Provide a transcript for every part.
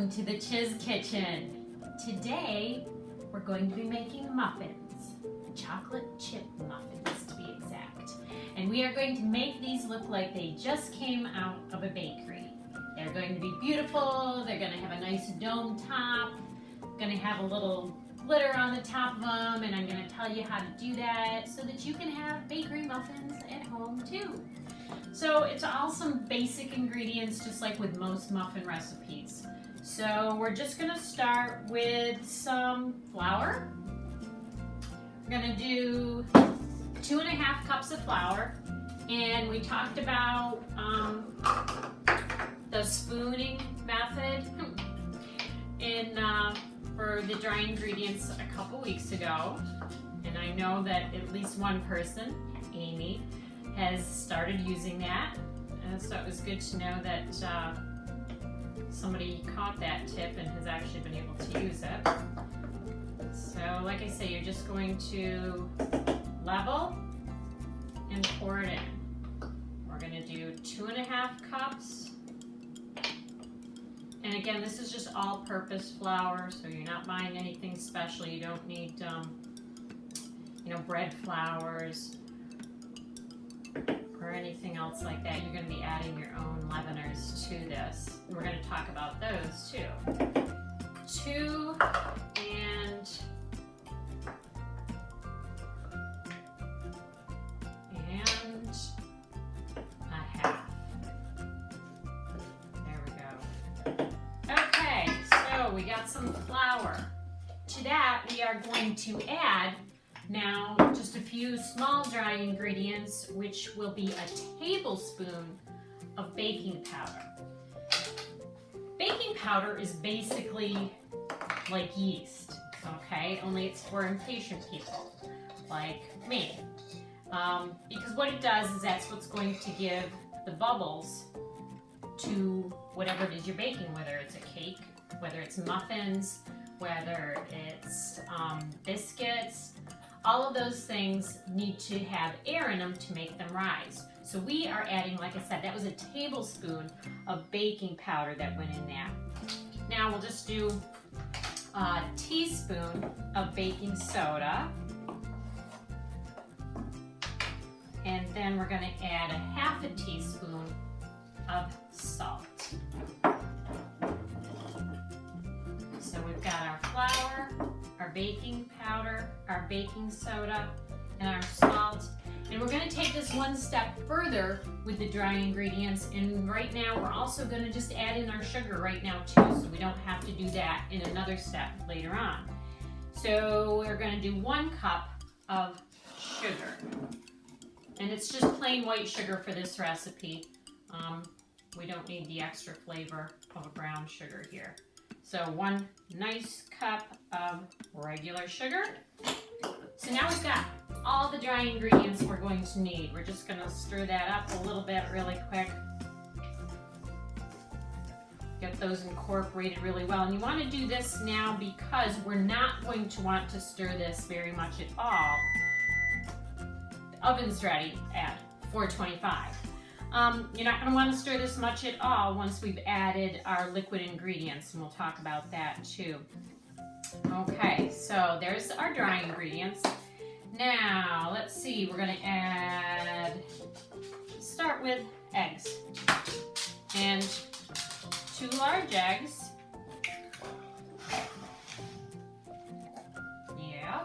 Welcome to the Chiz Kitchen. Today we're going to be making muffins, chocolate chip muffins to be exact. And we are going to make these look like they just came out of a bakery. They're going to be beautiful, they're going to have a nice dome top, going to have a little glitter on the top of them, and I'm going to tell you how to do that so that you can have bakery muffins at home too. So it's all some basic ingredients just like with most muffin recipes. So we're just going to start with some flour. We're going to do 2.5 cups of flour, and we talked about the spooning method for the dry ingredients a couple weeks ago, and I know that at least one person, Amy, has started using that, so it was good to know that somebody caught that tip and has actually been able to use it. So like I say, you're just going to level and pour it in. We're going to do 2.5 cups. And again, this is just all-purpose flour, so you're not buying anything special. You don't need, bread flours or anything else like that. You're going to be adding your own leaveners to this. We're going to talk about those too. 2 and a half. There we go. Okay, so we got some flour. To that, we are going to add now just a few small dry ingredients, which will be a tablespoon of baking powder. Baking powder is basically like yeast, okay? Only it's for impatient people like me. Because what it does is that's what's going to give the bubbles to whatever it is you're baking, whether it's a cake, whether it's muffins, whether it's biscuits. All of those things need to have air in them to make them rise. So we are adding, like I said, that was a tablespoon of baking powder that went in there. Now we'll just do a teaspoon of baking soda. And then we're going to add a 1/2 teaspoon of salt. So we've got our flour, our baking powder, our baking soda, and our salt. And we're going to take this one step further with the dry ingredients. And right now we're also going to just add in our sugar right now too, so we don't have to do that in another step later on. So we're going to do 1 cup of sugar. And it's just plain white sugar for this recipe. We don't need the extra flavor of a brown sugar here. So 1 nice cup of regular sugar. So now we've got all the dry ingredients we're going to need. We're just going to stir that up a little bit really quick. Get those incorporated really well. And you want to do this now because we're not going to want to stir this very much at all. The oven's ready at 425. You're not going to want to stir this much at all once we've added our liquid ingredients, and we'll talk about that too. Okay, so there's our dry ingredients. Now, let's see, we're going to start with eggs. And 2 large eggs. Yeah.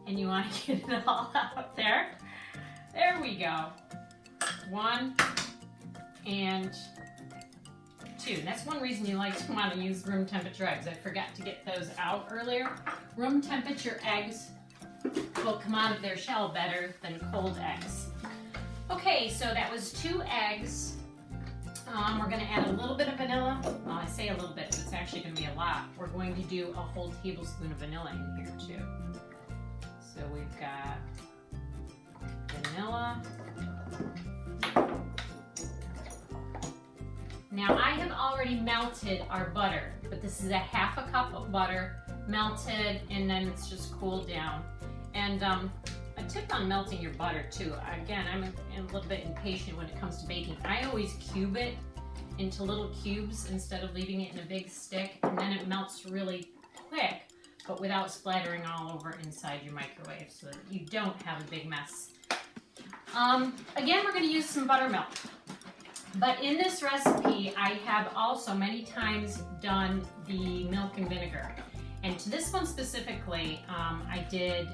And you want to get it all out there. There we go. 1 and 2. And that's one reason you like to want to use room temperature eggs. I forgot to get those out earlier. Room temperature eggs will come out of their shell better than cold eggs. Okay, so that was 2 eggs. We're going to add a little bit of vanilla. Well, I say a little bit, but it's actually going to be a lot. We're going to do a whole tablespoon of vanilla in here too. So we've got vanilla. Now I have already melted our butter, but this is a 1/2 cup of butter melted, and then it's just cooled down. And a tip on melting your butter too. Again, I'm a little bit impatient when it comes to baking. I always cube it into little cubes instead of leaving it in a big stick, and then it melts really quick, but without splattering all over inside your microwave so that you don't have a big mess. Again, we're going to use some buttermilk. But in this recipe, I have also many times done the milk and vinegar. And to this one specifically, I did,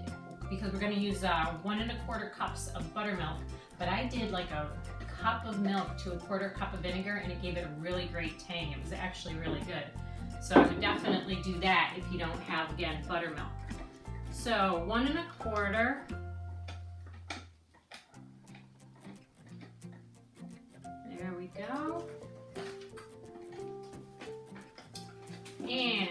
because we're going to use 1 1/4 cups of buttermilk, but I did like a cup of milk to a 1/4 cup of vinegar, and it gave it a really great tang. It was actually really good. So I would definitely do that if you don't have, again, buttermilk. So 1 1/4. There we go. And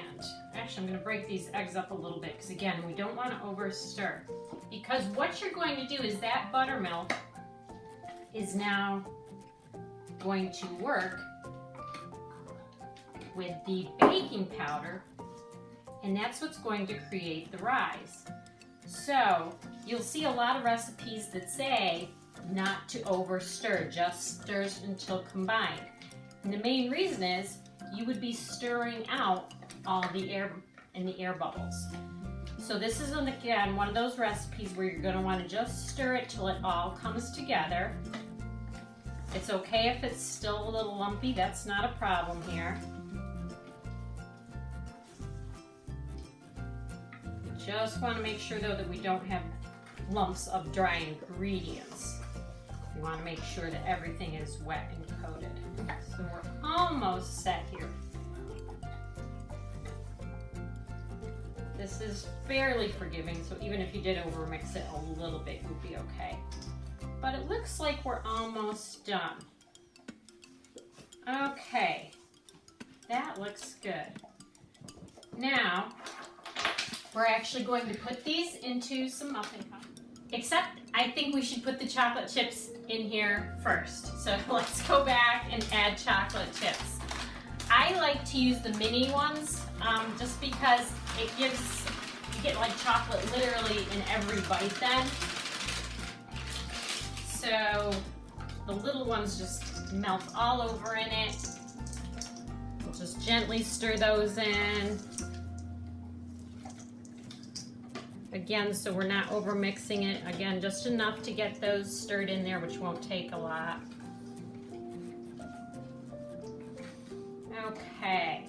actually I'm going to break these eggs up a little bit because again, we don't want to over stir. Because what you're going to do is that buttermilk is now going to work with the baking powder, and that's what's going to create the rise. So you'll see a lot of recipes that say not to over stir, just stir until combined. And the main reason is you would be stirring out all the air and the air bubbles. So this is, again, one of those recipes where you're going to want to just stir it till it all comes together. It's okay if it's still a little lumpy, that's not a problem here. We just want to make sure though that we don't have lumps of dry ingredients. We want to make sure that everything is wet and coated. So we're almost set here. This is fairly forgiving, so even if you did overmix it a little bit, you'll be okay. But it looks like we're almost done. Okay, that looks good. Now, we're actually going to put these into some muffin cups. Except, I think we should put the chocolate chips in here first. So let's go back and add chocolate chips. I like to use the mini ones just because it gives, you get like chocolate literally in every bite then. So the little ones just melt all over in it. We'll just gently stir those in. Again, so we're not over mixing it. Again, just enough to get those stirred in there, which won't take a lot. Okay.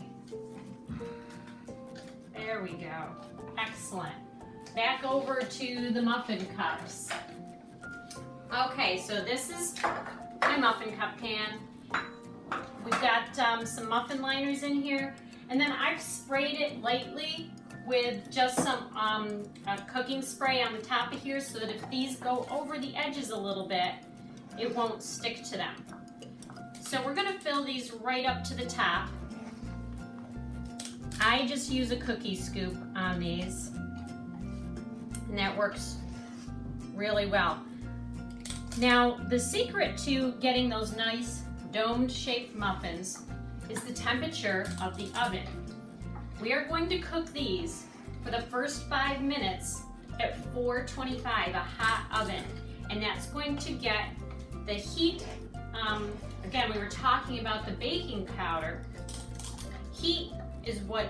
There we go. Excellent. Back over to the muffin cups. Okay, so this is my muffin cup pan. We've got some muffin liners in here, and then I've sprayed it lightly with just some cooking spray on the top of here so that if these go over the edges a little bit, it won't stick to them. So we're gonna fill these right up to the top. I just use a cookie scoop on these, and that works really well. Now, the secret to getting those nice domed shaped muffins is the temperature of the oven. We are going to cook these for the first 5 minutes at 425, a hot oven. And that's going to get the heat, again, we were talking about the baking powder. Heat is what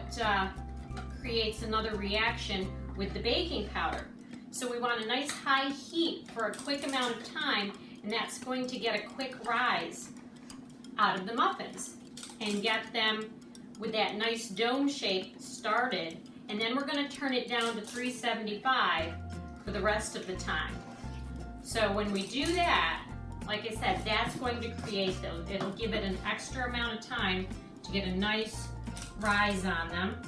creates another reaction with the baking powder. So we want a nice high heat for a quick amount of time, and that's going to get a quick rise out of the muffins and get them with that nice dome shape started, and then we're going to turn it down to 375 for the rest of the time. So when we do that, like I said, that's going to create those. It'll give it an extra amount of time to get a nice rise on them.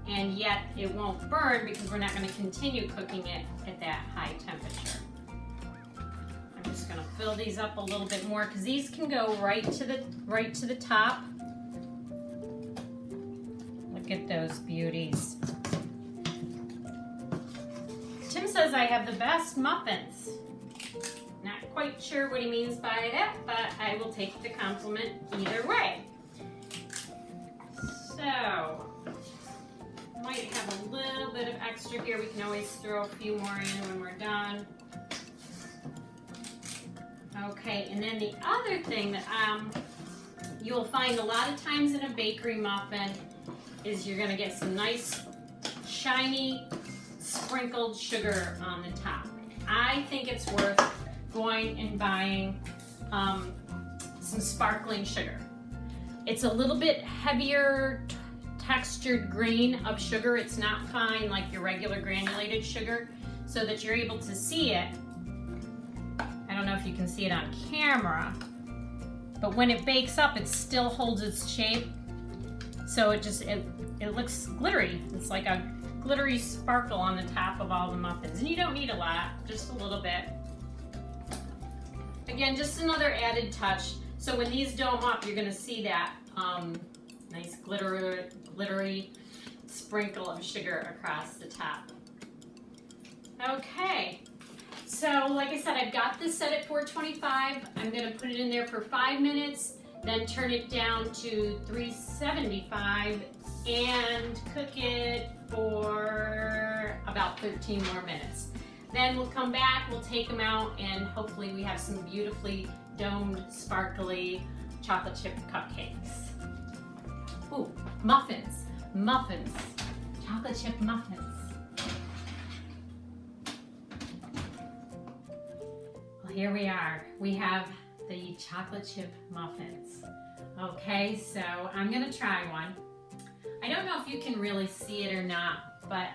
And yet it won't burn because we're not going to continue cooking it at that high temperature. I'm just going to fill these up a little bit more because these can go right to the top. Look at those beauties. Tim says I have the best muffins. Not quite sure what he means by that, but I will take the compliment either way. So, might have a little bit of extra here. We can always throw a few more in when we're done. Okay, and then the other thing that you'll find a lot of times in a bakery muffin is you're gonna get some nice shiny sprinkled sugar on the top. I think it's worth going and buying some sparkling sugar. It's a little bit heavier textured grain of sugar. It's not fine like your regular granulated sugar, so that you're able to see it. I don't know if you can see it on camera, but when it bakes up, it still holds its shape. So it looks glittery. It's like a glittery sparkle on the top of all the muffins. And you don't need a lot, just a little bit. Again, just another added touch. So when these dome up, you're gonna see that nice glittery sprinkle of sugar across the top. Okay, so like I said, I've got this set at 425. I'm gonna put it in there for 5 minutes, then turn it down to 375 and cook it for about 13 more minutes. Then we'll come back, we'll take them out, and hopefully we have some beautifully domed, sparkly chocolate chip cupcakes. Ooh, muffins, chocolate chip muffins. Well, here we are. We have the chocolate chip muffins. Okay, so I'm gonna try one. I don't know if you can really see it or not, but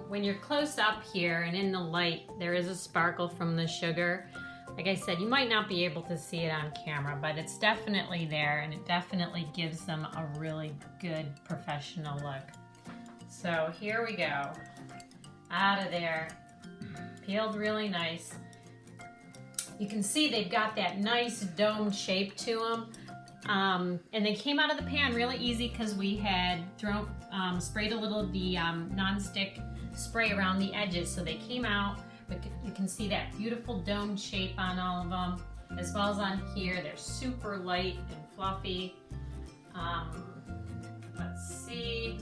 when you're close up here and in the light, there is a sparkle from the sugar. Like I said, you might not be able to see it on camera, but it's definitely there, and it definitely gives them a really good professional look. So here we go. Out of there. Peeled really nice. You can see they've got that nice domed shape to them. And they came out of the pan really easy because we had sprayed a little of the non-stick spray around the edges, so they came out. But you can see that beautiful domed shape on all of them, as well as on here. They're super light and fluffy. Let's see.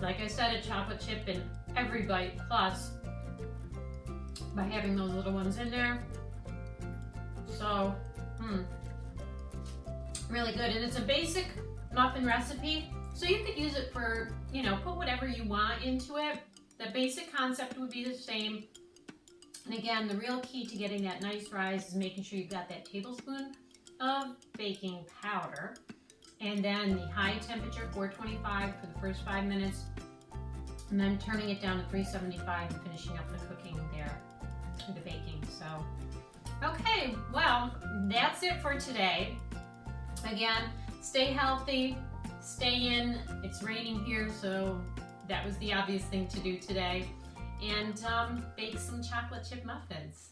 Like I said, a chocolate chip in every bite, plus by having those little ones in there. So, really good. And it's a basic muffin recipe, so you could use it for, you know, put whatever you want into it. The basic concept would be the same. And again, the real key to getting that nice rise is making sure you've got that tablespoon of baking powder, and then the high temperature, 425 for the first 5 minutes, and then turning it down to 375 and finishing up the cooking there, the baking. So, okay, well, that's it for today. Again, stay healthy, stay in. It's raining here, so that was the obvious thing to do today. And bake some chocolate chip muffins.